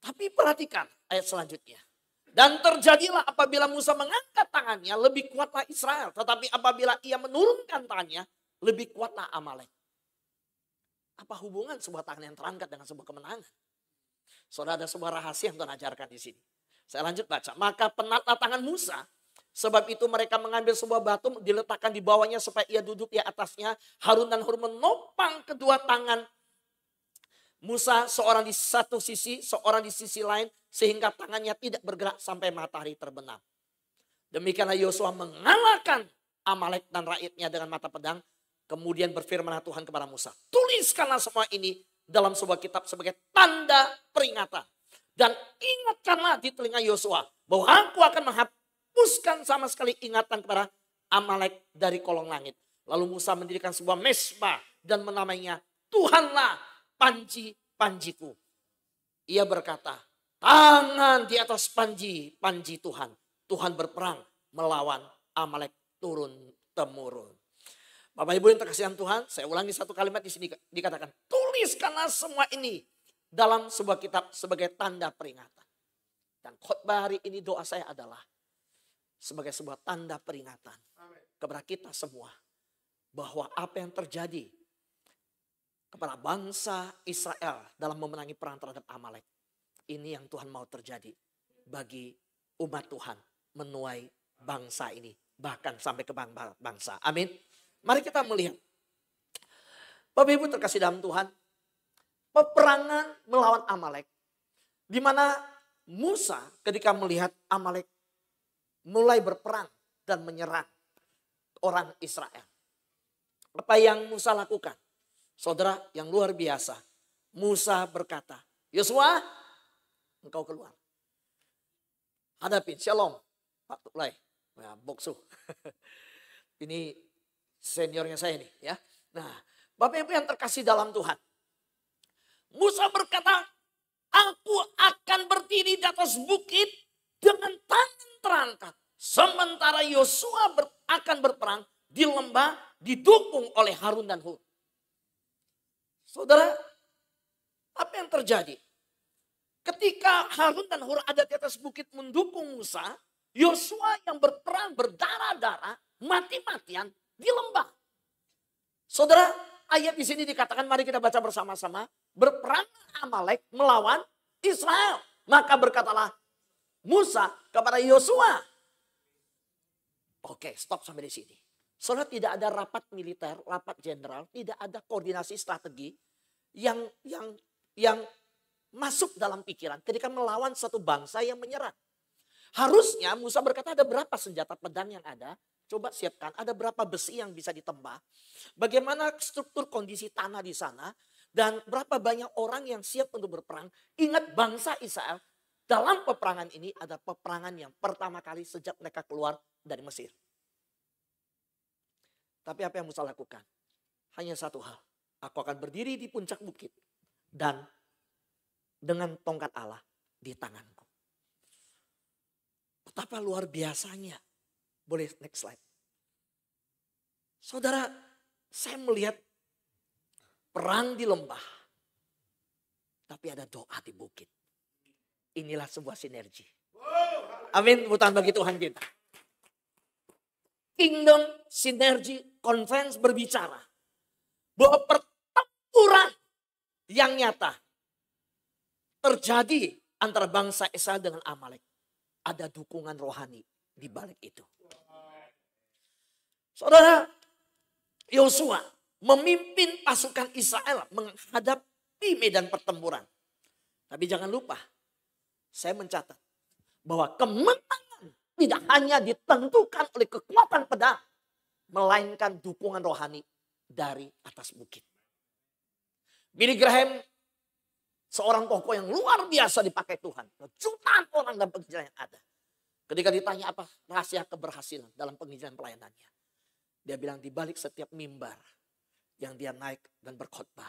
Tapi perhatikan ayat selanjutnya. Dan terjadilah apabila Musa mengangkat tangannya, lebih kuatlah Israel. Tetapi apabila ia menurunkan tangannya, lebih kuatlah Amalek. Apa hubungan sebuah tangan yang terangkat dengan sebuah kemenangan? Saudara, ada sebuah rahasia yang Tuhan ajarkan di sini. Saya lanjut baca. Maka penatlah tangan Musa. Sebab itu mereka mengambil sebuah batu, diletakkan di bawahnya supaya ia duduk di atasnya. Harun dan Hur menopang kedua tangan Musa, seorang di satu sisi, seorang di sisi lain. Sehingga tangannya tidak bergerak sampai matahari terbenam. Demikianlah Yosua mengalahkan Amalek dan rakyatnya dengan mata pedang. Kemudian berfirmanlah Tuhan kepada Musa. Tuliskanlah semua ini dalam sebuah kitab sebagai tanda peringatan. Dan ingatkanlah di telinga Yosua bahwa aku akan menghapuskan sama sekali ingatan kepada Amalek dari kolong langit. Lalu Musa mendirikan sebuah mesbah dan menamainya Tuhanlah panji-panjiku. Ia berkata, tangan di atas panji Tuhan. Tuhan berperang melawan Amalek turun-temurun. Bapak Ibu yang terkasihan Tuhan, saya ulangi satu kalimat di sini dikatakan, tuliskanlah semua ini dalam sebuah kitab sebagai tanda peringatan. Dan khotbah hari ini doa saya adalah sebagai sebuah tanda peringatan kepada kita semua bahwa apa yang terjadi kepada bangsa Israel dalam memenangi perang terhadap Amalek, ini yang Tuhan mau terjadi bagi umat Tuhan menuai bangsa ini. Bahkan sampai ke bangsa. Amin. Mari kita melihat. Bapak Ibu terkasih dalam Tuhan. Peperangan melawan Amalek. Di mana Musa ketika melihat Amalek mulai berperang dan menyerang orang Israel. Apa yang Musa lakukan? Saudara yang luar biasa. Musa berkata, Yosua, engkau keluar. Hadapin, shalom. Pak Tuklai, ya, boksu. Ini seniornya saya nih ya. Nah, Bapak Ibu yang terkasih dalam Tuhan. Musa berkata, aku akan berdiri di atas bukit dengan tangan terangkat. Sementara Yosua akan berperang di lembah didukung oleh Harun dan Hur. Saudara, apa yang terjadi? Ketika Harun dan Hur ada di atas bukit mendukung Musa, Yosua yang berperang berdarah-darah, mati-matian di lembah. Saudara, ayat di sini dikatakan, mari kita baca bersama-sama. Berperang Amalek melawan Israel. Maka berkatalah Musa kepada Yosua. Oke, stop sampai di sini. Saudara, tidak ada rapat militer, rapat jenderal, tidak ada koordinasi strategi yang masuk dalam pikiran ketika melawan satu bangsa yang menyerang. Harusnya Musa berkata, ada berapa senjata pedang yang ada? Coba siapkan, ada berapa besi yang bisa ditembak? Bagaimana struktur kondisi tanah di sana? Dan berapa banyak orang yang siap untuk berperang? Ingat, bangsa Israel dalam peperangan ini ada peperangan yang pertama kali sejak mereka keluar dari Mesir. Tapi apa yang Musa lakukan? Hanya satu hal. Aku akan berdiri di puncak bukit dan dengan tongkat Allah di tanganku. Betapa luar biasanya. Boleh next slide. Saudara, saya melihat perang di lembah. Tapi ada doa di bukit. Inilah sebuah sinergi. Amin, tepuk tangan bagi Tuhan kita. Kingdom Synergy Conference berbicara bahwa pertempuran yang nyata terjadi antara bangsa Israel dengan Amalek. Ada dukungan rohani di balik itu. Saudara, Yosua memimpin pasukan Israel menghadapi medan pertempuran. Tapi jangan lupa, saya mencatat bahwa kemenangan tidak hanya ditentukan oleh kekuatan pedang, melainkan dukungan rohani dari atas bukit. Billy Graham, seorang tokoh yang luar biasa dipakai Tuhan. Jutaan orang dalam penginjilan yang ada. Ketika ditanya apa rahasia keberhasilan dalam penginjilan pelayanannya. Dia bilang di balik setiap mimbar yang dia naik dan berkhotbah.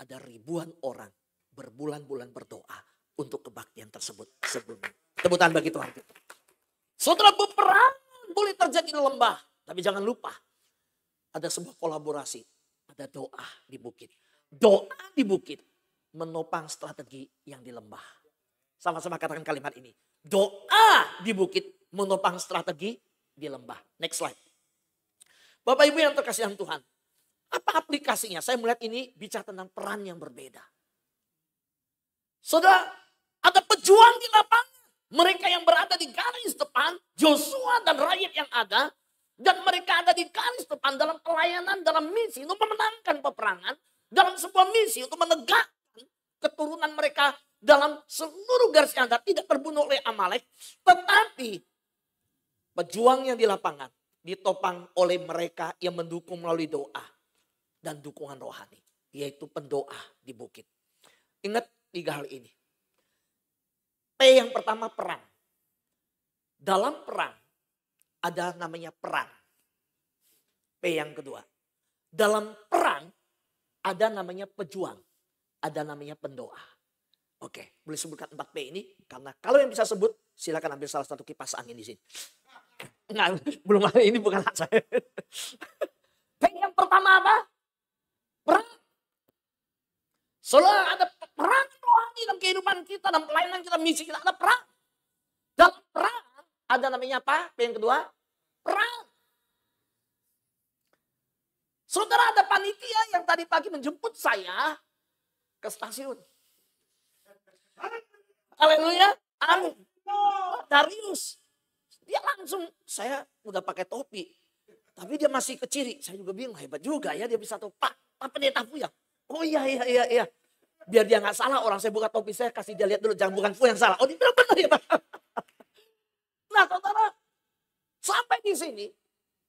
Ada ribuan orang berbulan-bulan berdoa untuk kebaktian tersebut sebelumnya. Tepuk tangan bagi Tuhan kita. Saudara, peperangan boleh terjadi di lembah. Tapi jangan lupa ada sebuah kolaborasi. Ada doa di bukit. Doa di bukit menopang strategi yang di lembah. Sama-sama katakan kalimat ini. Doa di bukit menopang strategi di lembah. Next slide. Bapak Ibu yang terkasih dalam Tuhan. Apa aplikasinya? Saya melihat ini bicara tentang peran yang berbeda. Saudara, ada pejuang di lapangan. Mereka yang berada di garis depan, Joshua dan rakyat yang ada. Dan mereka ada di garis depan dalam pelayanan, dalam misi untuk memenangkan peperangan. Dalam sebuah misi untuk menegakkan keturunan mereka dalam seluruh garis yang ada. Tidak terbunuh oleh Amalek. Tetapi pejuang yang di lapangan ditopang oleh mereka yang mendukung melalui doa dan dukungan rohani. Yaitu pendoa di bukit. Ingat 3 hal ini. P yang pertama perang. Dalam perang ada namanya perang. P yang kedua. Dalam perang ada namanya pejuang. Ada namanya pendoa. Oke, boleh sebutkan 4 P ini. Karena kalau yang bisa sebut silakan ambil salah satu kipas angin di sini. Enggak, belum ada, ini bukan hak saya. P yang pertama apa? Perang. Selalu ada perang rohani dalam kehidupan kita, dalam pelayanan kita, misi kita, ada perang. Dalam perang ada namanya apa? P yang kedua, perang. Saudara, ada panitia yang tadi pagi menjemput saya ke stasiun. Haleluya. Amin. Darius. Dia langsung, saya udah pakai topi. Tapi dia masih keciri. Saya juga bingung, hebat juga ya dia bisa tahu. Pak pendeta Fuyang. Oh iya. Biar dia gak salah, orang saya buka topi saya kasih dia lihat dulu. Jangan bukan Fuyang salah. Oh dia bilang benar ya Pak. Nah saudara, sampai di sini,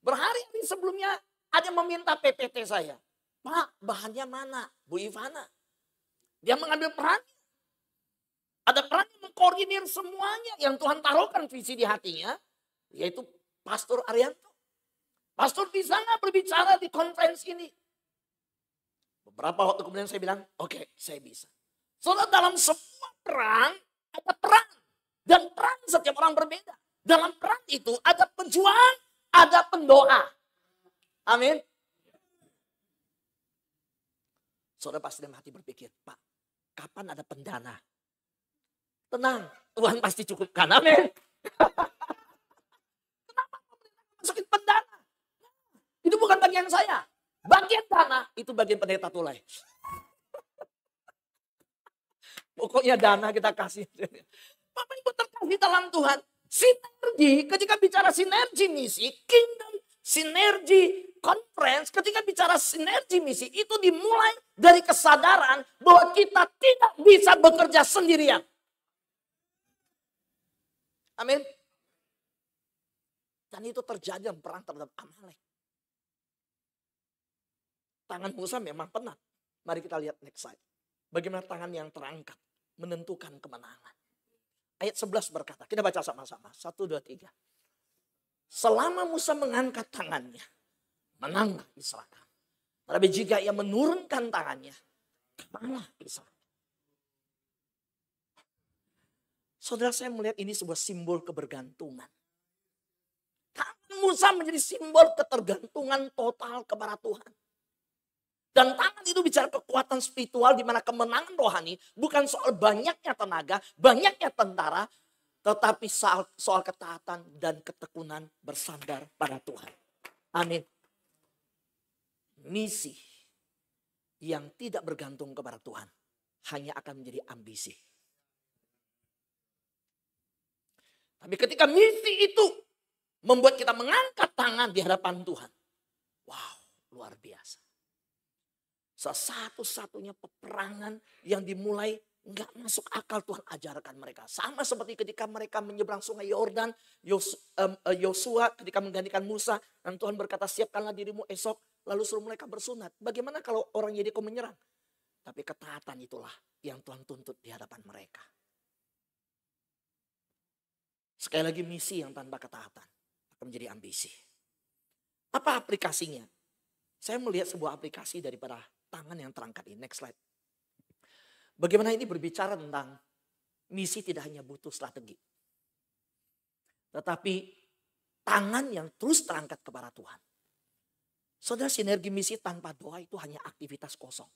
berhari-hari sebelumnya ada yang meminta PPT saya. Pak bahannya mana? Bu Ivana. Dia mengambil peran. Ada peran yang mengkoordinir semuanya yang Tuhan taruhkan visi di hatinya. Yaitu Pastor Arianto. Pastor di sana berbicara di konferensi ini. Beberapa waktu kemudian saya bilang, oke, saya bisa. Soalnya dalam semua perang ada perang. Dan perang setiap orang berbeda. Dalam perang itu ada pejuang, ada pendoa. Amin. Saudara pasti dalam hati berpikir, Pak, kapan ada pendana? Tenang, Tuhan pasti cukupkan. Amin. Kenapa pemerintah masukin pendana? Itu bukan bagian saya. Bagian dana itu bagian pendeta Tulai. Pokoknya dana kita kasih. Bapak Ibu terkasih dalam Tuhan. Sinergi, ketika bicara sinergi misi, kingdom sinergi conference, ketika bicara sinergi misi, itu dimulai dari kesadaran bahwa kita tidak bisa bekerja sendirian. Amin. Dan itu terjadi dalam perang terhadap Amalek. Tangan Musa memang penat. Mari kita lihat next slide. Bagaimana tangan yang terangkat menentukan kemenangan. Ayat 11 berkata, kita baca sama-sama. 1, 2, 3. Selama Musa mengangkat tangannya, menanglah Israel. Tapi jika ia menurunkan tangannya, kalah Israel. Saudara, saya melihat ini sebuah simbol kebergantungan. Tangan Musa menjadi simbol ketergantungan total kepada Tuhan. Dan tangan itu bicara kekuatan spiritual di mana kemenangan rohani bukan soal banyaknya tenaga, banyaknya tentara, tetapi soal ketaatan dan ketekunan bersandar pada Tuhan. Amin. Misi yang tidak bergantung kepada Tuhan hanya akan menjadi ambisi. Tapi ketika misi itu membuat kita mengangkat tangan di hadapan Tuhan. Wow, luar biasa. Satu-satunya peperangan yang dimulai nggak masuk akal Tuhan ajarkan mereka. Sama seperti ketika mereka menyeberang sungai Yordan, Yosua ketika menggantikan Musa. Dan Tuhan berkata, siapkanlah dirimu esok, lalu suruh mereka bersunat. Bagaimana kalau orang Yeriko menyerang? Tapi ketaatan itulah yang Tuhan tuntut di hadapan mereka. Sekali lagi misi yang tanpa ketaatan akan menjadi ambisi. Apa aplikasinya? Saya melihat sebuah aplikasi daripada tangan yang terangkat ini. Next slide. Bagaimana ini berbicara tentang misi tidak hanya butuh strategi. Tetapi tangan yang terus terangkat kepada Tuhan. Saudara, sinergi misi tanpa doa itu hanya aktivitas kosong.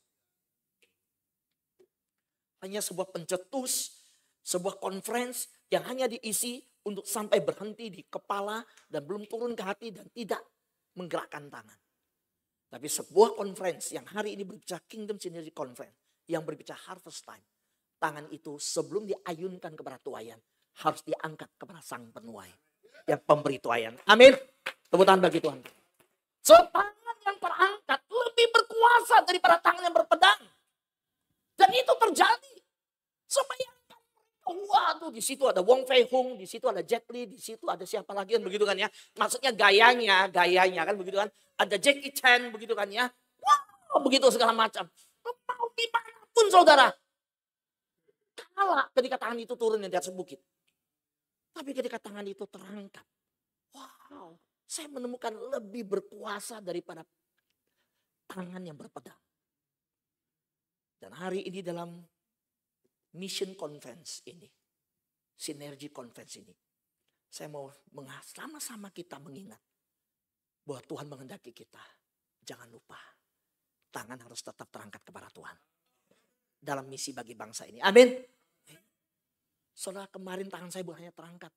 Hanya sebuah pencetus Sebuah conference yang hanya diisi untuk sampai berhenti di kepala dan belum turun ke hati dan tidak menggerakkan tangan. Tapi sebuah conference yang hari ini berbicara Kingdom Synergy Conference, yang berbicara harvest time. Tangan itu sebelum diayunkan kepada tuaian, harus diangkat kepada sang penuai. Yang pemberi tuaian. Amin. Tepuk tangan bagi Tuhan. So, tangan yang terangkat lebih berkuasa daripada tangan yang berpedang. Dan itu terjadi. So, bayangkan. Waduh, di situ ada Wong Fei Hung, di situ ada Jet Li, di situ ada siapa lagi kan begitu kan ya. Maksudnya gayanya kan begitu kan. Ada Jackie Chan begitu kan ya. Wow, begitu segala macam. Mau dimanapun saudara. Kalah ketika tangan itu turun di atas bukit. Tapi ketika tangan itu terangkat. Wow, saya menemukan lebih berkuasa daripada tangan yang berpedang. Dan hari ini dalam Mission Conference ini, Sinergi Conference ini, saya mau sama-sama kita mengingat bahwa Tuhan menghendaki kita. Jangan lupa, tangan harus tetap terangkat kepada Tuhan. Dalam misi bagi bangsa ini. Amin. Saudara, kemarin tangan saya bukan hanya terangkat.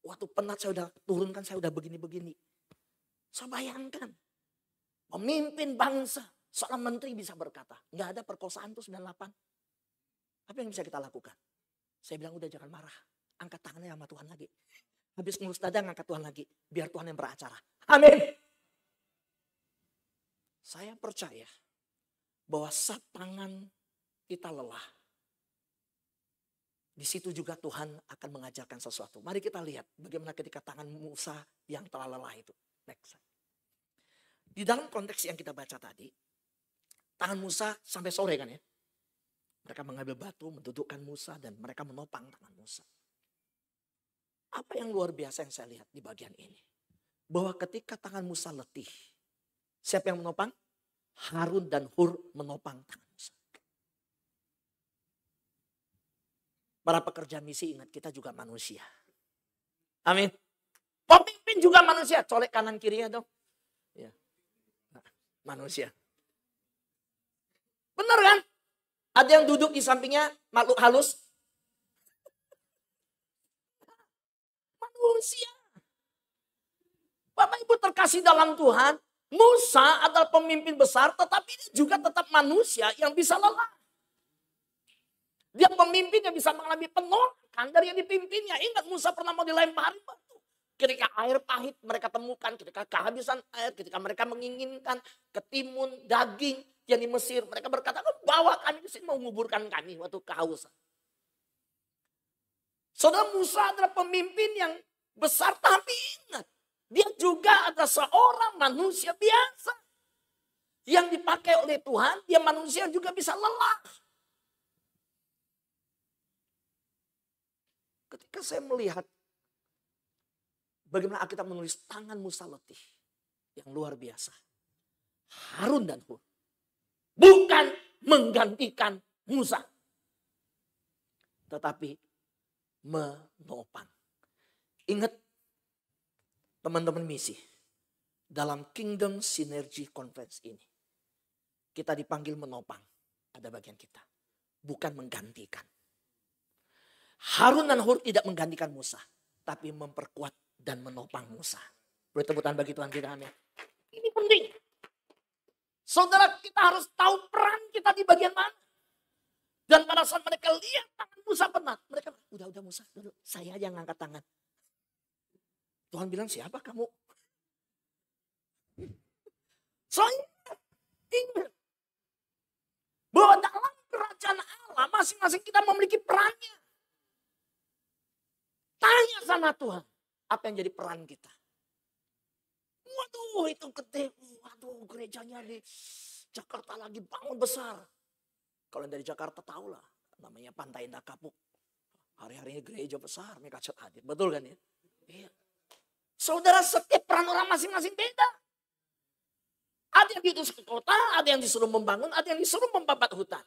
Waktu penat saya udah turunkan, saya udah begini-begini. Saya bayangkan, pemimpin bangsa, seorang menteri bisa berkata, nggak ada perkosaan tuh 98. Apa yang bisa kita lakukan? Saya bilang udah jangan marah. Angkat tangannya sama Tuhan lagi. Habis ngurus dada angkat Tuhan lagi. Biar Tuhan yang beracara. Amin. Saya percaya bahwa saat tangan kita lelah. Di situ juga Tuhan akan mengajarkan sesuatu. Mari kita lihat bagaimana ketika tangan Musa yang telah lelah itu. Next. Di dalam konteks yang kita baca tadi. Tangan Musa sampai sore kan ya. Mereka mengambil batu, mendudukkan Musa dan mereka menopang tangan Musa. Apa yang luar biasa yang saya lihat di bagian ini? Bahwa ketika tangan Musa letih, siapa yang menopang? Harun dan Hur menopang tangan Musa. Para pekerja misi ingat kita juga manusia. Amin. Pemimpin juga manusia. Colek kanan kirinya dong. Ya. Manusia. Benar kan? Ada yang duduk di sampingnya makhluk halus. Manusia. Bapak Ibu terkasih dalam Tuhan. Musa adalah pemimpin besar tetapi dia juga tetap manusia yang bisa lelah. Dia pemimpin yang bisa mengalami penolakan dari yang dipimpinnya. Ingat Musa pernah mau dilempari batu. Ketika air pahit mereka temukan, ketika kehabisan air, ketika mereka menginginkan ketimun, daging yang di Mesir. Mereka berkata, bawa kami ke sini mau menguburkan kami waktu kehausan. Saudara, Musa adalah pemimpin yang besar tapi ingat. Dia juga adalah seorang manusia biasa. Yang dipakai oleh Tuhan, dia manusia juga bisa lelah. Ketika saya melihat bagaimana Alkitab menulis tangan Musa letih. Yang luar biasa. Harun dan Hur. Bukan menggantikan Musa. Tetapi menopang. Ingat teman-teman misi. Dalam Kingdom Synergy Conference ini. Kita dipanggil menopang. Ada bagian kita. Bukan menggantikan. Harun dan Hur tidak menggantikan Musa. Tapi memperkuat dan menopang Musa. Beri tepuk tangan bagi Tuhan kita. Amin. Ini penting. Saudara, kita harus tahu peran kita di bagian mana. Dan pada saat mereka lihat tangan Musa penat. Mereka bilang, udah Musa, duduk. Saya aja yang ngangkat tangan. Tuhan bilang, siapa kamu? Soalnya ingat. Bahwa dalam kerajaan Allah masing-masing kita memiliki perannya. Tanya sama Tuhan. Apa yang jadi peran kita? Waduh itu gede. Waduh gerejanya di Jakarta lagi bangun besar. Kalau dari Jakarta tahu lah. Namanya Pantai Indah Kapuk. Hari-harinya gereja besar. Mereka hadir. Betul kan ya? Iya. Saudara, setiap peran orang masing-masing beda. Ada yang diutus ke kota. Ada yang disuruh membangun. Ada yang disuruh membabat hutan.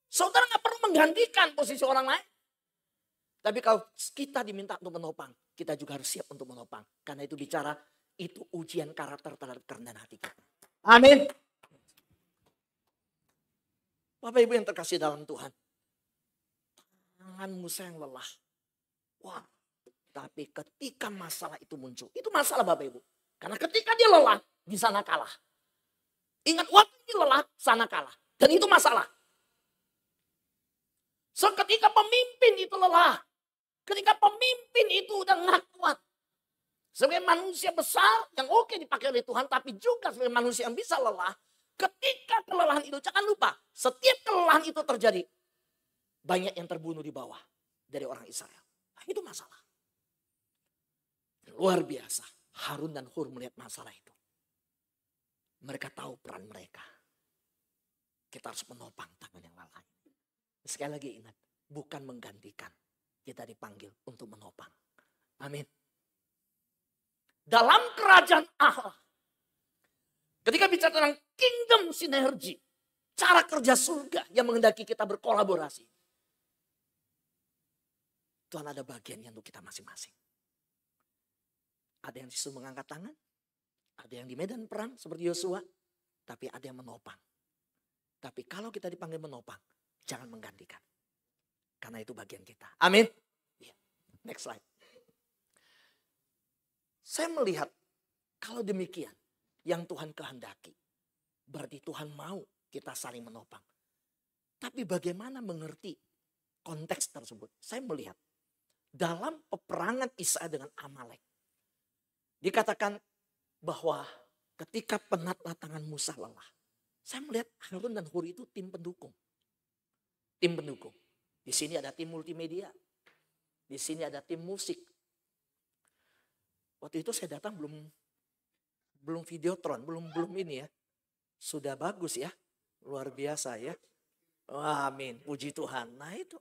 Saudara gak perlu menggantikan posisi orang lain. Tapi kalau kita diminta untuk menopang, kita juga harus siap untuk menopang. Karena itu bicara, itu ujian karakter terhadap kerendahan hati kita. Amin. Bapak Ibu yang terkasih dalam Tuhan. tangan Musa yang lelah. Wah, tapi ketika masalah itu muncul, itu masalah Bapak Ibu. Karena ketika dia lelah, di sana kalah. Ingat, waktu dia lelah, sana kalah. Dan itu masalah. So ketika pemimpin itu lelah, ketika pemimpin itu udah nggak kuat. Sebagai manusia besar yang oke dipakai oleh Tuhan, tapi juga sebagai manusia yang bisa lelah. Ketika kelelahan itu, jangan lupa, setiap kelelahan itu terjadi, banyak yang terbunuh di bawah dari orang Israel. Nah, itu masalah. Luar biasa. Harun dan Hur melihat masalah itu. Mereka tahu peran mereka. Kita harus menopang tangan yang lelah. Sekali lagi ingat, bukan menggantikan. Kita dipanggil untuk menopang. Amin. Dalam kerajaan Allah, ketika bicara tentang kingdom sinergi, cara kerja surga yang menghendaki kita berkolaborasi, Tuhan ada bagiannya untuk kita masing-masing. Ada yang disuruh mengangkat tangan, ada yang di medan perang seperti Yosua, tapi ada yang menopang. Tapi kalau kita dipanggil menopang, jangan menggantikan. Karena itu bagian kita. Amin. Next slide. Saya melihat kalau demikian yang Tuhan kehendaki. Berarti Tuhan mau kita saling menopang. Tapi bagaimana mengerti konteks tersebut? Saya melihat dalam peperangan Israel dengan Amalek. Dikatakan bahwa ketika penatlah tangan Musa lelah. Saya melihat Harun dan Hur itu tim pendukung. Tim pendukung. Di sini ada tim multimedia. Di sini ada tim musik. Waktu itu saya datang belum videotron, belum ini ya. Sudah bagus ya. Luar biasa ya. Wah, amin. Puji Tuhan. Nah itu.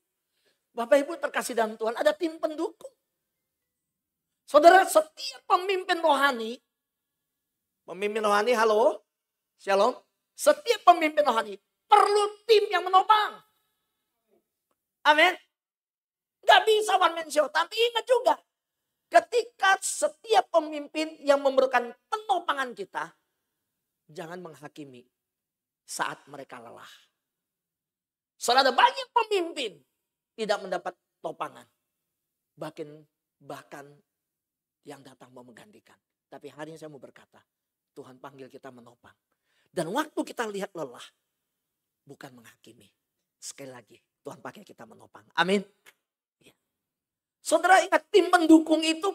Bapak Ibu terkasih dalam Tuhan, ada tim pendukung. Saudara, setiap pemimpin rohani, halo, shalom. Setiap pemimpin rohani perlu tim yang menopang. Amin. Gak bisa one man show, tapi ingat juga. Ketika setiap pemimpin yang memerlukan penopangan kita, jangan menghakimi saat mereka lelah. Saudara, ada banyak pemimpin tidak mendapat topangan. Bahkan yang datang mau menggantikan. Tapi hari ini saya mau berkata, Tuhan panggil kita menopang. Dan waktu kita lihat lelah, bukan menghakimi. Sekali lagi, Tuhan pakai kita menopang. Amin. Ya. Saudara ingat, tim pendukung itu,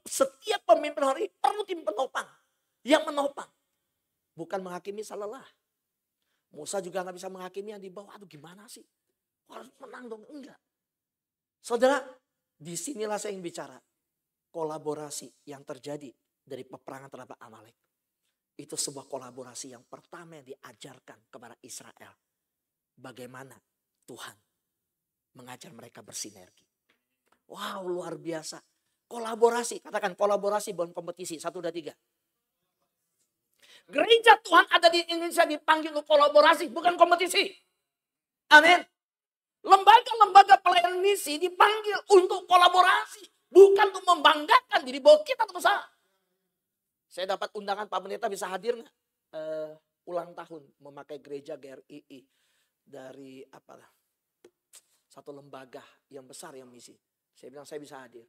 setiap pemimpin hari perlu tim penopang. Yang menopang. Bukan menghakimi salah lelah. Musa juga gak bisa menghakimi yang di bawah. Aduh gimana sih? Harus menang dong. Enggak. Saudara, disinilah saya ingin bicara. Kolaborasi yang terjadi dari peperangan terhadap Amalek. Itu sebuah kolaborasi yang pertama yang diajarkan kepada Israel. Bagaimana Tuhan mengajar mereka bersinergi. Wow, luar biasa. Kolaborasi, katakan kolaborasi bukan kompetisi. 1, 2, 3. Gereja Tuhan ada di Indonesia dipanggil untuk kolaborasi, bukan kompetisi. Amin. Lembaga-lembaga pelayanan misi dipanggil untuk kolaborasi. Bukan untuk membanggakan diri bahwa kita berusaha. Saya dapat undangan Pak Pendeta bisa hadir nggak? Ulang tahun memakai gereja GRII dari satu lembaga yang besar yang misi. Saya bilang saya bisa hadir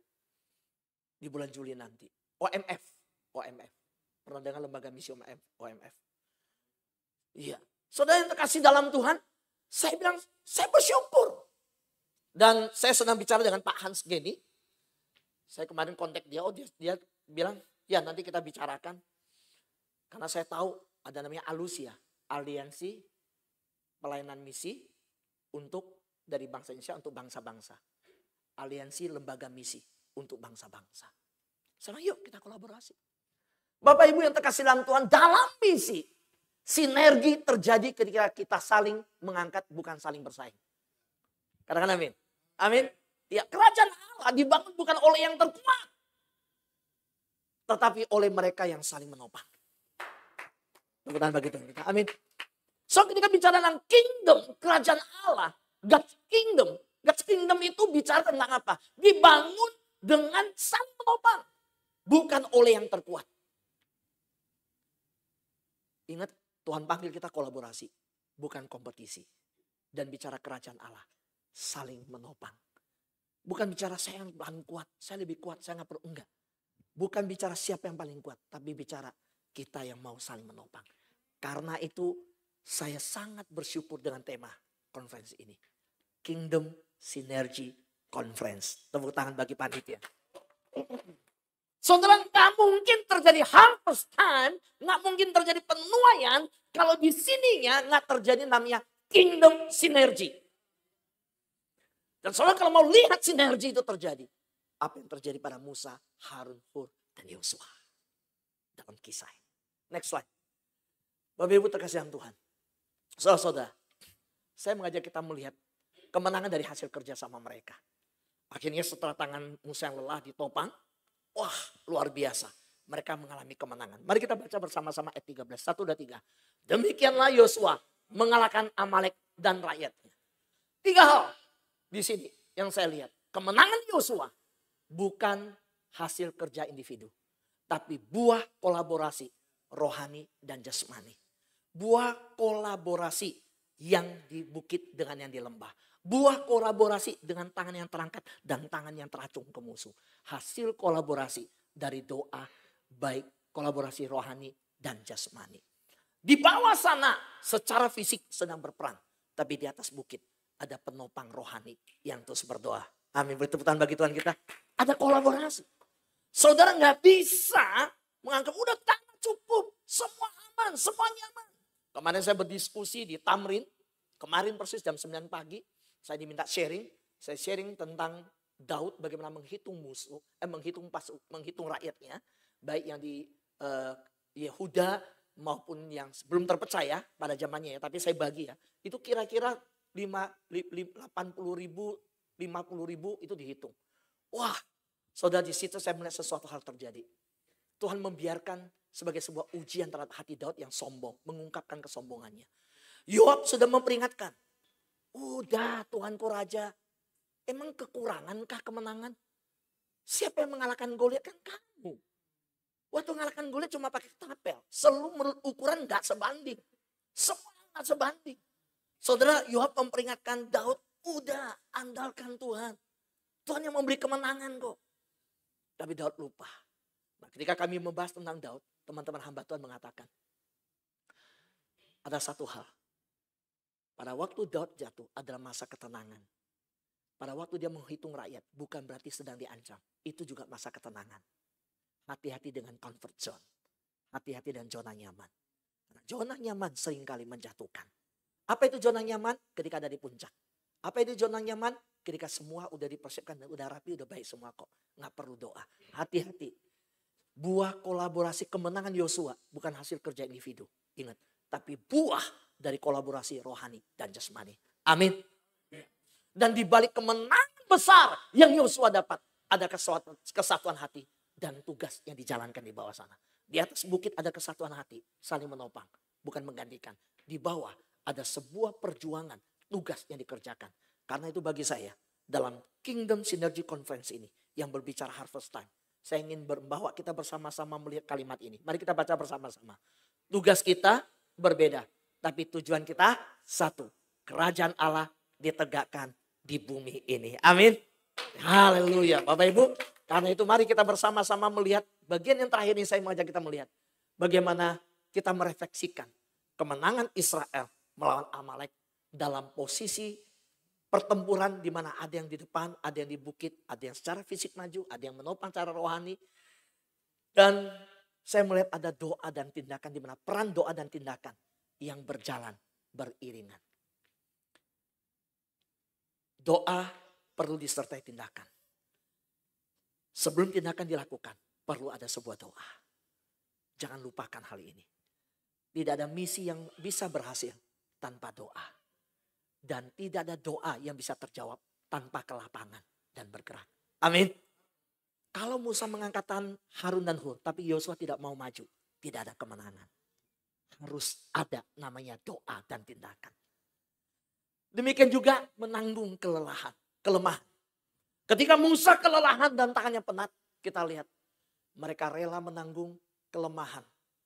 di bulan Juli nanti. OMF. Pernah dengar lembaga misi OMF? Iya. Saudara yang terkasih dalam Tuhan, saya bilang saya bersyukur. Dan saya sedang bicara dengan Pak Hans Geni. Saya kemarin kontak dia, dia bilang, ya nanti kita bicarakan. Karena saya tahu ada namanya ALUSIA, Aliansi Pelayanan Misi untuk dari bangsa Indonesia untuk bangsa-bangsa. Aliansi Lembaga Misi untuk bangsa-bangsa. Sama yuk kita kolaborasi. Bapak Ibu yang terkasih dalam Tuhan, dalam misi, sinergi terjadi ketika kita saling mengangkat bukan saling bersaing. Katakan amin. Amin. Ya, kerajaan Allah dibangun bukan oleh yang terkuat. Tetapi oleh mereka yang saling menopang. Tepuk bagi Tuhan kita. Amin. So ketika bicara tentang kingdom, kerajaan Allah, God's kingdom. God's kingdom itu bicara tentang apa? Dibangun dengan saling menopang. Bukan oleh yang terkuat. Ingat, Tuhan panggil kita kolaborasi. Bukan kompetisi. Dan bicara kerajaan Allah. Saling menopang. Bukan bicara saya yang paling kuat, saya lebih kuat, saya nggak perlu. Enggak. Bukan bicara siapa yang paling kuat, tapi bicara kita yang mau saling menopang. Karena itu saya sangat bersyukur dengan tema konferensi ini. Kingdom Synergy Conference. Tepuk tangan bagi panitia. Saudara, nggak mungkin terjadi harvest time, nggak mungkin terjadi penuaian kalau di sininya nggak terjadi namanya Kingdom Synergy. Dan saudara kalau mau lihat sinergi itu terjadi, apa yang terjadi pada Musa, Harun, Hur, dan Yosua dalam kisah ini. Next slide. Bapak Ibu terkasihan Tuhan. Saudara-saudara, saya mengajak kita melihat kemenangan dari hasil kerja sama mereka. Akhirnya setelah tangan Musa yang lelah ditopang, wah luar biasa. Mereka mengalami kemenangan. Mari kita baca bersama-sama ayat 13. 1, 2, 3. Demikianlah Yosua mengalahkan Amalek dan rakyatnya. 3 hal di sini yang saya lihat. Kemenangan Yosua bukan hasil kerja individu. Tapi buah kolaborasi rohani dan jasmani. Buah kolaborasi yang di bukit dengan yang di lembah. Buah kolaborasi dengan tangan yang terangkat dan tangan yang teracung ke musuh. Hasil kolaborasi dari doa, baik kolaborasi rohani dan jasmani. Di bawah sana secara fisik sedang berperang. Tapi di atas bukit ada penopang rohani yang terus berdoa. Amin. Beri tepuk tangan bagi Tuhan kita. Ada kolaborasi. Saudara nggak bisa menganggap udah tangan cukup. Semua aman, semua nyaman. Kemarin saya berdiskusi di Tamrin. Kemarin persis jam 9 pagi. Saya diminta sharing. Saya sharing tentang Daud bagaimana menghitung musuh. Menghitung rakyatnya. Baik yang di Yehuda maupun yang belum terpercaya pada zamannya ya. Tapi saya bagi ya. Itu kira-kira 80 ribu, 50 ribu itu dihitung. Wah, saudara di situ saya melihat sesuatu hal terjadi. Tuhan membiarkan sebagai sebuah ujian terhadap hati Daud yang sombong. Mengungkapkan kesombongannya. Yoab sudah memperingatkan. Udah Tuhanku Raja. Emang kekurangankah kemenangan? Siapa yang mengalahkan Goliat? Kan kamu. Waktu mengalahkan Goliat cuma pakai tapel. Seluruh menurut ukuran gak sebanding. Semua gak sebanding. Saudara, Yoab memperingatkan Daud, udah andalkan Tuhan. Tuhan yang memberi kemenangan kok. Tapi Daud lupa. Nah, ketika kami membahas tentang Daud, teman-teman hamba Tuhan mengatakan, ada satu hal. Pada waktu Daud jatuh adalah masa ketenangan. Pada waktu dia menghitung rakyat, bukan berarti sedang diancam. Itu juga masa ketenangan. Hati-hati dengan comfort zone. Hati-hati dengan zona nyaman. Karena zona nyaman seringkali menjatuhkan. Apa itu zona nyaman? Ketika ada di puncak. Apa itu zona nyaman? Ketika semua udah dipersiapkan dan udah rapi, udah baik semua kok. Nggak perlu doa. Hati-hati. Buah kolaborasi kemenangan Yosua bukan hasil kerja individu. Ingat. Tapi buah dari kolaborasi rohani dan jasmani. Amin. Dan di balik kemenangan besar yang Yosua dapat. Ada kesatuan hati dan tugas yang dijalankan di bawah sana. Di atas bukit ada kesatuan hati. Saling menopang. Bukan menggantikan. Di bawah ada sebuah perjuangan, tugas yang dikerjakan. Karena itu bagi saya, dalam Kingdom Synergy Conference ini, yang berbicara harvest time. Saya ingin membawa kita bersama-sama melihat kalimat ini. Mari kita baca bersama-sama. Tugas kita berbeda, tapi tujuan kita satu. Kerajaan Allah ditegakkan di bumi ini. Amin. Haleluya. Bapak Ibu, karena itu mari kita bersama-sama melihat. Bagian yang terakhir ini saya mengajak kita melihat. Bagaimana kita merefleksikan kemenangan Israel melawan Amalek dalam posisi pertempuran di mana ada yang di depan, ada yang di bukit, ada yang secara fisik maju, ada yang menopang secara rohani. Dan saya melihat ada doa dan tindakan di mana peran doa dan tindakan yang berjalan beriringan. Doa perlu disertai tindakan. Sebelum tindakan dilakukan, perlu ada sebuah doa. Jangan lupakan hal ini. Tidak ada misi yang bisa berhasil tanpa doa. Dan tidak ada doa yang bisa terjawab tanpa kelapangan dan bergerak. Amin. Kalau Musa mengangkat tangan Harun dan Hur, tapi Yosua tidak mau maju, tidak ada kemenangan. Harus ada namanya doa dan tindakan. Demikian juga menanggung kelemahan. Ketika Musa kelelahan dan tangannya penat, kita lihat mereka rela menanggung kelemahan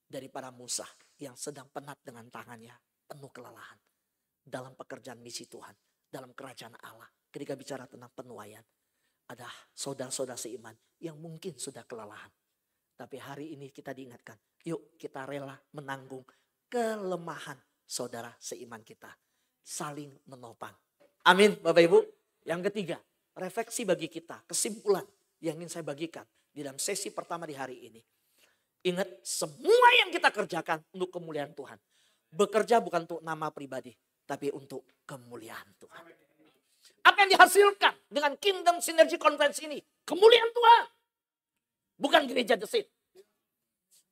daripada Musa yang sedang penat dengan tangannya penuh kelelahan. Dalam pekerjaan misi Tuhan, dalam kerajaan Allah. Ketika bicara tentang penuaian. ada saudara-saudara seiman yang mungkin sudah kelelahan. Tapi hari ini kita diingatkan, yuk kita rela menanggung kelemahan saudara seiman kita. Saling menopang. Amin Bapak Ibu. Yang ketiga, refleksi bagi kita, kesimpulan yang ingin saya bagikan di dalam sesi pertama di hari ini. Ingat, semua yang kita kerjakan untuk kemuliaan Tuhan. Bekerja bukan untuk nama pribadi, tapi untuk kemuliaan Tuhan. Apa yang dihasilkan dengan Kingdom Synergy Conference ini? Kemuliaan Tuhan. Bukan gereja The Seed.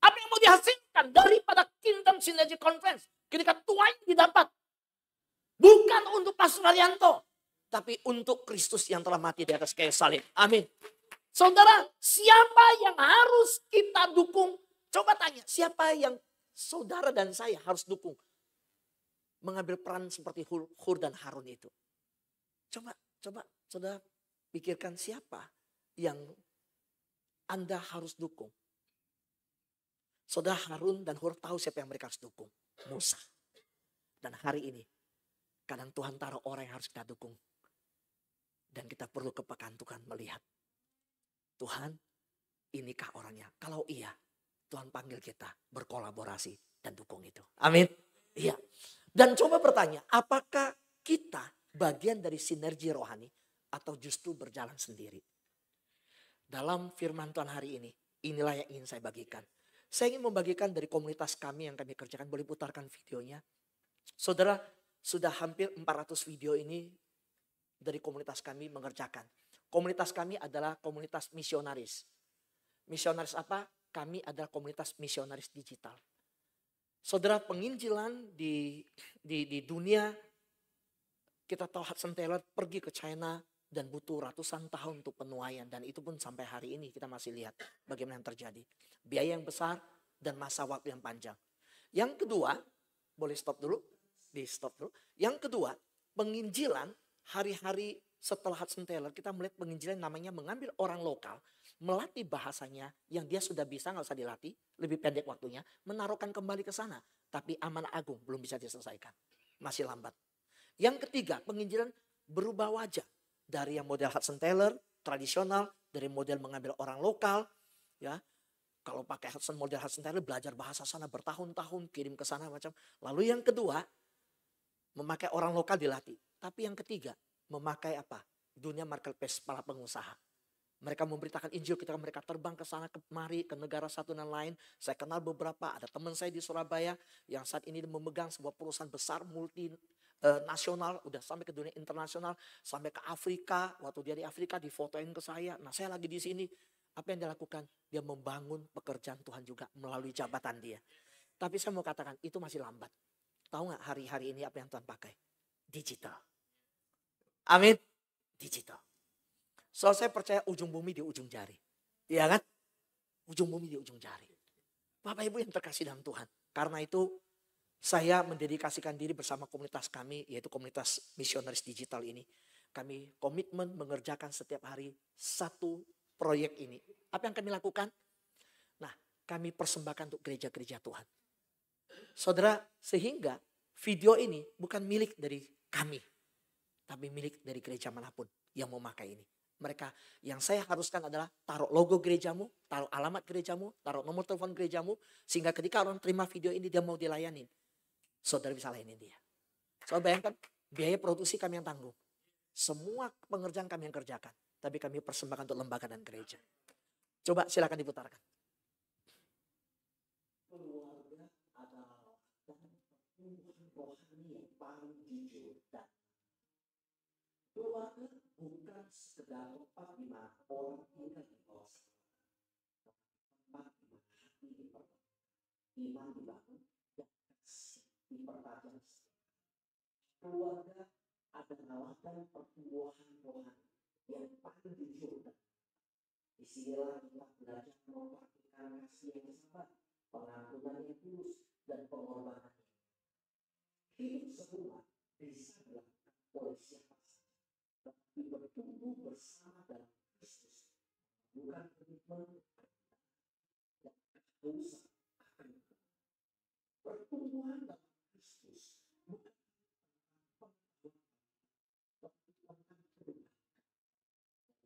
Apa yang mau dihasilkan daripada Kingdom Synergy Conference? Ketika Tuhan didapat. Bukan untuk Pastor Arianto. Tapi untuk Kristus yang telah mati di atas kayu salib. Amin. Saudara, siapa yang harus kita dukung? Coba tanya, siapa yang saudara dan saya harus dukung? Mengambil peran seperti Hur dan Harun itu. Coba saudara pikirkan siapa yang Anda harus dukung. Saudara Harun dan Hur tahu siapa yang mereka harus dukung. Musa. Dan hari ini, kadang Tuhan taruh orang yang harus kita dukung. Dan kita perlu kepekaan Tuhan melihat. Tuhan, inikah orangnya? Kalau iya, Tuhan panggil kita berkolaborasi dan dukung itu. Amin. Iya. Dan coba bertanya, apakah kita bagian dari sinergi rohani atau justru berjalan sendiri? Dalam firman Tuhan hari ini, inilah yang ingin saya bagikan. Saya ingin membagikan dari komunitas kami yang kami kerjakan. Boleh putarkan videonya. Saudara, sudah hampir 400 video ini dari komunitas kami mengerjakan. Komunitas kami adalah komunitas misionaris. Misionaris apa? Kami adalah komunitas misionaris digital. Saudara, penginjilan di dunia, kita tahu Hudson Taylor pergi ke China dan butuh ratusan tahun untuk penuaian. Dan itu pun sampai hari ini kita masih lihat bagaimana yang terjadi. Biaya yang besar dan masa waktu yang panjang. Yang kedua, boleh stop dulu? Di stop dulu. Yang kedua, penginjilan hari-hari setelah Hudson Taylor, kita melihat penginjilan namanya mengambil orang lokal, melatih bahasanya yang dia sudah bisa, nggak usah dilatih, lebih pendek waktunya, menaruhkan kembali ke sana. Tapi amanah agung belum bisa diselesaikan. Masih lambat. Yang ketiga, penginjilan berubah wajah. Dari yang model Hudson Taylor, tradisional, dari model mengambil orang lokal, ya. Kalau pakai model Hudson Taylor, belajar bahasa sana bertahun-tahun, kirim ke sana macam. Lalu yang kedua, memakai orang lokal dilatih. Tapi yang ketiga, memakai apa? Dunia marketplace para pengusaha. Mereka memberitakan Injil ketika mereka terbang ke sana kemari, ke negara satu dan lain. Saya kenal beberapa, ada teman saya di Surabaya yang saat ini memegang sebuah perusahaan besar multinasional, udah sampai ke dunia internasional, sampai ke Afrika. Waktu dia di Afrika difotoin ke saya. Nah, saya lagi di sini. Apa yang dia lakukan? Dia membangun pekerjaan Tuhan juga melalui jabatan dia. Tapi saya mau katakan itu masih lambat. Tahu nggak hari-hari ini apa yang Tuhan pakai? Digital. Amin. Digital. Soal saya percaya ujung bumi di ujung jari. Iya kan? Ujung bumi di ujung jari. Bapak Ibu yang terkasih dalam Tuhan. Karena itu saya mendedikasikan diri bersama komunitas kami, yaitu komunitas misionaris digital ini. Kami komitmen mengerjakan setiap hari satu proyek ini. Apa yang kami lakukan? Nah, kami persembahkan untuk gereja-gereja Tuhan. Saudara, sehingga video ini bukan milik dari kami. Tapi milik dari gereja manapun yang mau memakai ini. Mereka yang saya haruskan adalah taruh logo gerejamu, taruh alamat gerejamu, taruh nomor telepon gerejamu. Sehingga ketika orang terima video ini dia mau dilayanin. Saudara bisa layanin dia. Saudara bayangkan biaya produksi kami yang tanggung. Semua pengerjaan kami yang kerjakan. Tapi kami persembahkan untuk lembaga dan gereja. Coba silakan diputarkan. Keluarga adalah rohani yang paling jujur dan keluarga bukan sekedar tempat di mana orang tinggal di bawah tempat di mana hati diperbangun, iman dibangun, dan kasih dipertajam. Keluarga adalah ladang pertumbuhan rohani yang paling jujur. Disinilah kita belajar mempraktikkan kasih yang sabar, pengampunan yang tulus, dan pengorbanan. Hidup semua bisa dilakukan oleh siapa saja, tapi bertumbuh bersama dalam Kristus. Bukan komitmen dan ketulusan akan pertumbuhan dalam Kristus. Bukan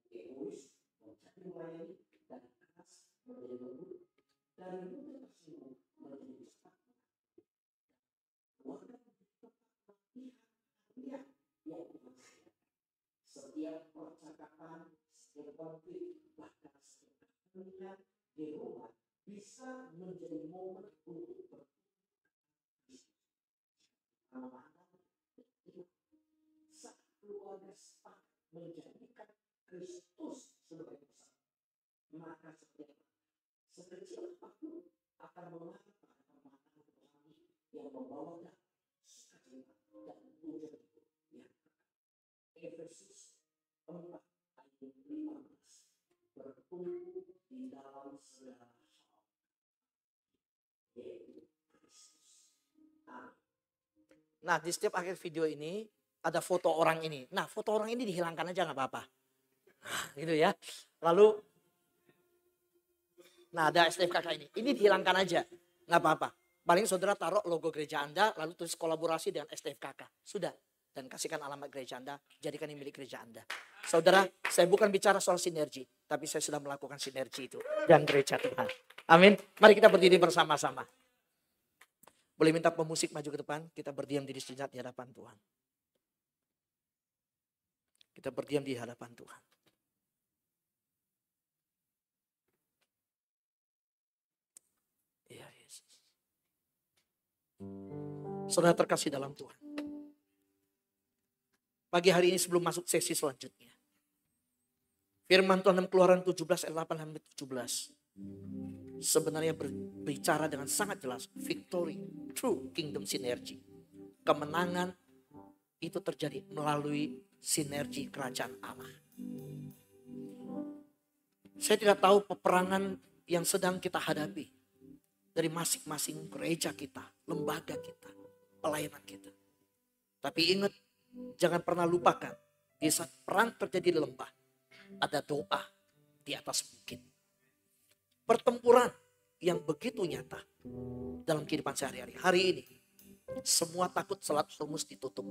egois melayani dan keras menjadi lembut, dari mudah tersinggung menjadi cepat. Keluarga yang setiap percakapan, setiap konflik, bahkan setiap kepentingan di rumah bisa menjadi momen untuk saat keluarga sepakat menjadikan Kristus sebagai pusat, maka setiap sekecil apapun akan mengarah pada permainan rohani yang membawa sukacita dan wujud yang Efesus 4 ayat 15 bertumbuh di dalam segala hal, yaitu Kristus. Amin. Nah, di setiap akhir video ini ada foto orang ini. Nah, foto orang ini dihilangkan aja nggak apa-apa. Gitu ya. Lalu, nah ada STFKK ini. Ini dihilangkan aja, nggak apa-apa. Paling saudara taruh logo gereja Anda, lalu tulis kolaborasi dengan STFKK. Sudah. Dan kasihkan alamat gereja Anda, jadikan ini milik gereja Anda. Saudara, saya bukan bicara soal sinergi, tapi saya sudah melakukan sinergi itu dan gereja Tuhan. Amin. Mari kita berdiri bersama-sama. Boleh minta pemusik maju ke depan, kita berdiam diri sejenak di hadapan Tuhan. Kita berdiam di hadapan Tuhan. Ya Yesus. Saudara terkasih dalam Tuhan. Pagi hari ini sebelum masuk sesi selanjutnya. Firman Tuhan dalam Keluaran 17 ayat 8 sampai 17. Sebenarnya berbicara dengan sangat jelas. Victory through kingdom synergy. Kemenangan itu terjadi melalui sinergi kerajaan Allah. Saya tidak tahu peperangan yang sedang kita hadapi. Dari masing-masing gereja kita, lembaga kita, pelayanan kita. Tapi ingat, jangan pernah lupakan, di saat perang terjadi di lembah, ada doa di atas bukit. Pertempuran yang begitu nyata dalam kehidupan sehari-hari. Hari ini, semua takut Selat Hormuz ditutup.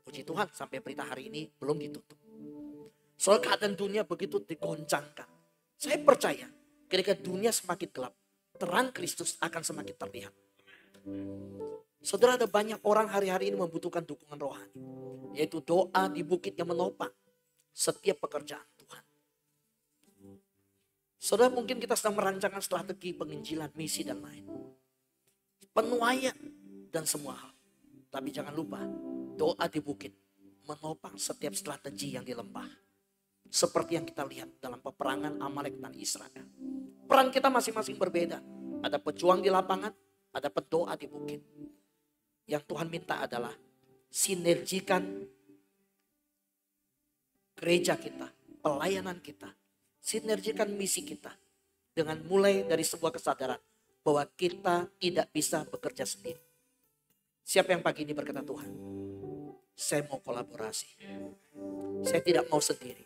Puji Tuhan, sampai berita hari ini belum ditutup. Soal keadaan dunia begitu digoncangkan. Saya percaya, ketika dunia semakin gelap, terang Kristus akan semakin terlihat. Saudara, ada banyak orang hari-hari ini membutuhkan dukungan rohani. Yaitu doa di bukit yang menopang setiap pekerjaan Tuhan. Saudara, mungkin kita sedang merancangkan strategi penginjilan, misi dan lain. Penuaian dan semua hal. Tapi jangan lupa, doa di bukit menopang setiap strategi yang di lembah. Seperti yang kita lihat dalam peperangan Amalek dan Israel. Peran kita masing-masing berbeda. Ada pejuang di lapangan, ada pendoa di bukit. Yang Tuhan minta adalah sinergikan gereja kita, pelayanan kita, sinergikan misi kita. Dengan mulai dari sebuah kesadaran bahwa kita tidak bisa bekerja sendiri. Siapa yang pagi ini berkata, Tuhan, saya mau kolaborasi. Saya tidak mau sendiri.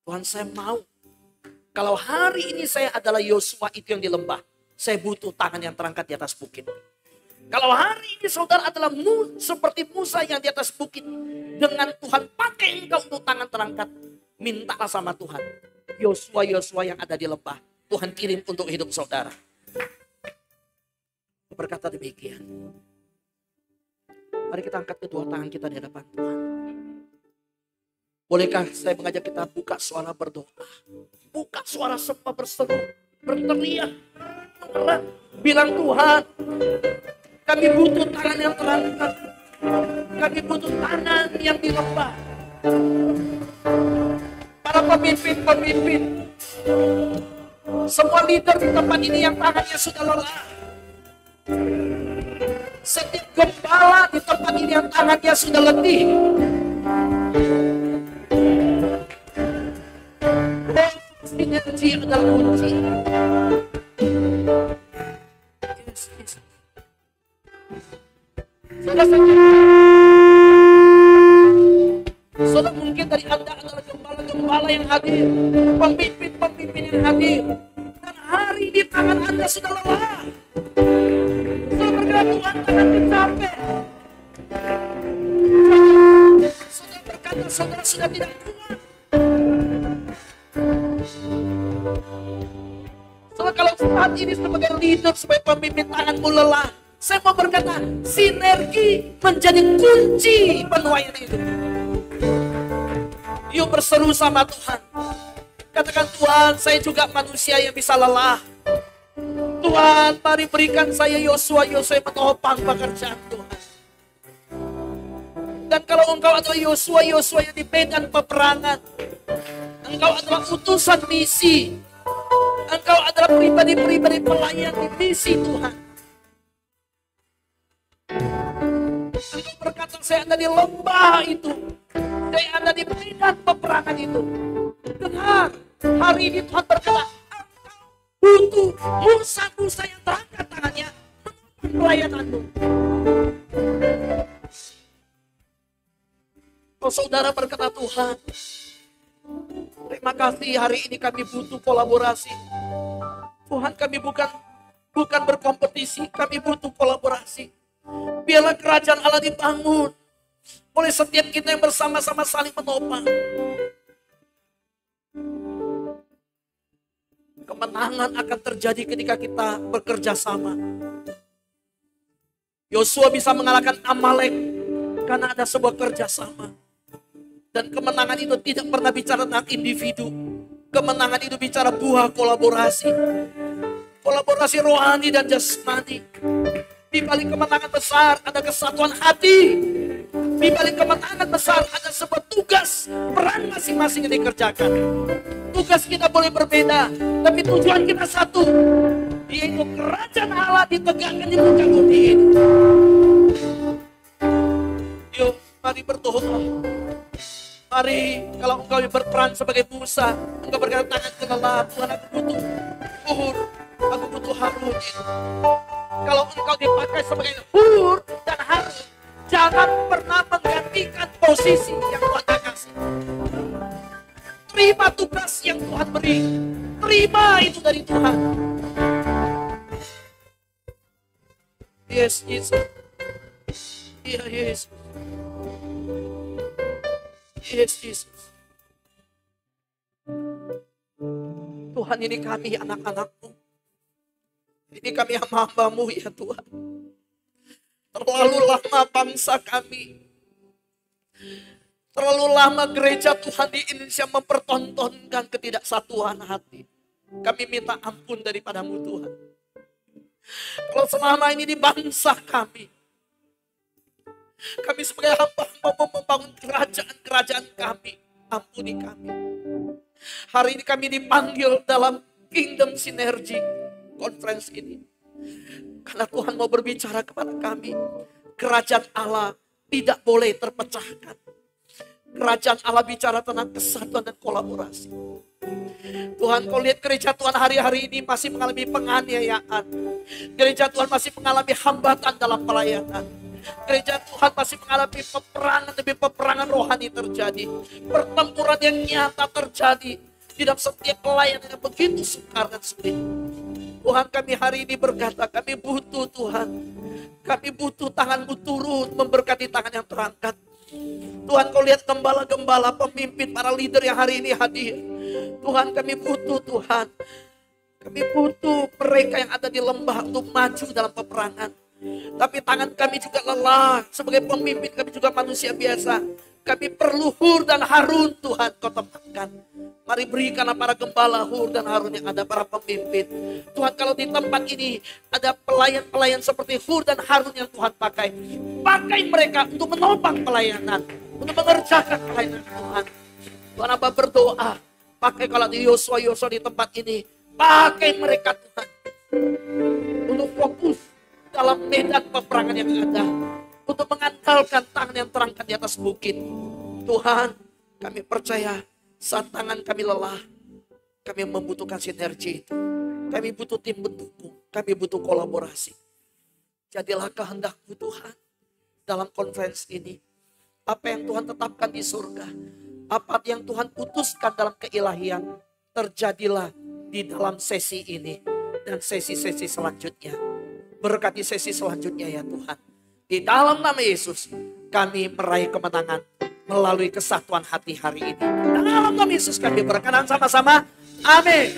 Tuhan, saya mau. Kalau hari ini saya adalah Yosua itu yang di lembah, saya butuh tangan yang terangkat di atas bukit. Kalau hari ini saudara adalah seperti Musa yang di atas bukit, dengan Tuhan pakai engkau untuk tangan terangkat, mintalah sama Tuhan. Yosua yang ada di lembah, Tuhan kirim untuk hidup saudara. Berkata demikian. Mari kita angkat kedua tangan kita di hadapan Tuhan. Bolehkah saya mengajak kita buka suara berdoa. Buka suara sembah berseru. Berteriak. Bilang, Tuhan, kami butuh tangan yang terangkat. Kami butuh tangan yang di lembah. Para pemimpin. Semua leader di tempat ini yang tangannya sudah lelah. Setiap gembala di tempat ini yang tangannya sudah letih. Sinergi adalah kunci. Yes. Saudara, mungkin dari Anda adalah gembala-gembala yang hadir, pemimpin-pemimpin yang hadir, dan hari ini tangan Anda sudah lelah. Saudara berkata, Tuhan, tangan capek. Saudara berkata, saudara sudah tidak kuat. saat ini sebagai leader, sebagai pemimpin tanganmu lelah. Saya mau berkata, sinergi menjadi kunci penuaian itu. Yuk berseru sama Tuhan. Katakan, Tuhan, saya juga manusia yang bisa lelah. Tuhan, mari berikan saya Yosua yang menopang pekerjaan Tuhan. Dan kalau engkau adalah Yosua yang di medan peperangan, engkau adalah utusan misi, engkau adalah pribadi-pribadi pelayan di misi Tuhan. Engkau berkata, saya ada di lembah itu, saya ada di medan peperangan itu. Dengar, hari ini Tuhan berkata, butuh musa-musa yang terangkat tangannya menopang pelayananmu. Kalau saudara berkata, Tuhan, terima kasih hari ini kami butuh kolaborasi. Tuhan, kami bukan berkompetisi, kami butuh kolaborasi. Biarlah kerajaan Allah dibangun oleh setiap kita yang bersama-sama saling menopang. Kemenangan akan terjadi ketika kita bekerja sama. Yosua bisa mengalahkan Amalek karena ada sebuah kerjasama. Dan kemenangan itu tidak pernah bicara tentang individu. Kemenangan itu bicara buah kolaborasi. Kolaborasi rohani dan jasmani. Di balik kemenangan besar ada kesatuan hati. Di balik kemenangan besar ada sebuah tugas, peran masing-masing yang dikerjakan. Tugas kita boleh berbeda, tapi tujuan kita satu, yaitu kerajaan Allah ditegakkan di muka bumi ini. Yuk, mari berdoa. Mari, kalau engkau berperan sebagai Musa, engkau berkata, tangan kelelahan, Tuhan, aku butuh Hur, aku butuh Harun. Kalau engkau dipakai sebagai Hur dan Harun, jangan pernah menggantikan posisi yang Tuhan kasih. Terima tugas yang Tuhan beri. Terima itu dari Tuhan. Yes, Yesus. Iya, Yesus. Yes, Jesus. Tuhan, ini kami anak-anak-Mu. Ini kami hamba-Mu ya Tuhan. Terlalu lama bangsa kami, terlalu lama gereja Tuhan di Indonesia mempertontonkan ketidaksatuan hati. Kami minta ampun daripada-Mu Tuhan. Kalau selama ini di bangsa kami sebagai hamba-hamba mau membangun kerajaan kami, ampuni kami. Hari ini kami dipanggil dalam Kingdom Synergy Conference ini. Karena Tuhan mau berbicara kepada kami. Kerajaan Allah tidak boleh terpecahkan. Kerajaan Allah bicara tentang kesatuan dan kolaborasi. Tuhan, kau lihat gereja Tuhan hari-hari ini masih mengalami penganiayaan. Gereja Tuhan masih mengalami hambatan dalam pelayanan. Gereja Tuhan masih mengalami peperangan demi peperangan rohani terjadi. Pertempuran yang nyata terjadi di dalam setiap pelayanan yang begitu sukar dan sulit. Tuhan, kami hari ini berkata, kami butuh Tuhan. Kami butuh tangan-Mu turun memberkati tangan yang terangkat. Tuhan, kau lihat gembala-gembala, pemimpin, para leader yang hari ini hadir. Tuhan, kami butuh Tuhan. Kami butuh mereka yang ada di lembah untuk maju dalam peperangan. Tapi tangan kami juga lelah. Sebagai pemimpin kami juga manusia biasa. Kami perlu Hur dan Harun, Tuhan, kau tempatkan. Mari berikanlah para gembala Hur dan Harun yang ada, para pemimpin. Tuhan, kalau di tempat ini ada pelayan-pelayan seperti Hur dan Harun yang Tuhan pakai. Pakai mereka untuk menopang pelayanan. Untuk mengerjakan pelayanan Tuhan. Tuhan, Abah berdoa. Pakai kalau di Yosua di tempat ini. Pakai mereka Tuhan. Untuk fokus dalam medan peperangan yang ada. Untuk mengandalkan tangan yang terangkat di atas bukit. Tuhan, kami percaya saat tangan kami lelah, kami membutuhkan sinergi itu. Kami butuh tim pendukung, kami butuh kolaborasi. Jadilah kehendak-Mu Tuhan dalam konferensi ini. Apa yang Tuhan tetapkan di surga, apa yang Tuhan putuskan dalam keilahian, terjadilah di dalam sesi ini dan sesi-sesi selanjutnya. Berkati sesi selanjutnya ya Tuhan. Di dalam nama Yesus, kami meraih kemenangan melalui kesatuan hati hari ini. Dalam nama Yesus kami berkenan sama-sama. Amin.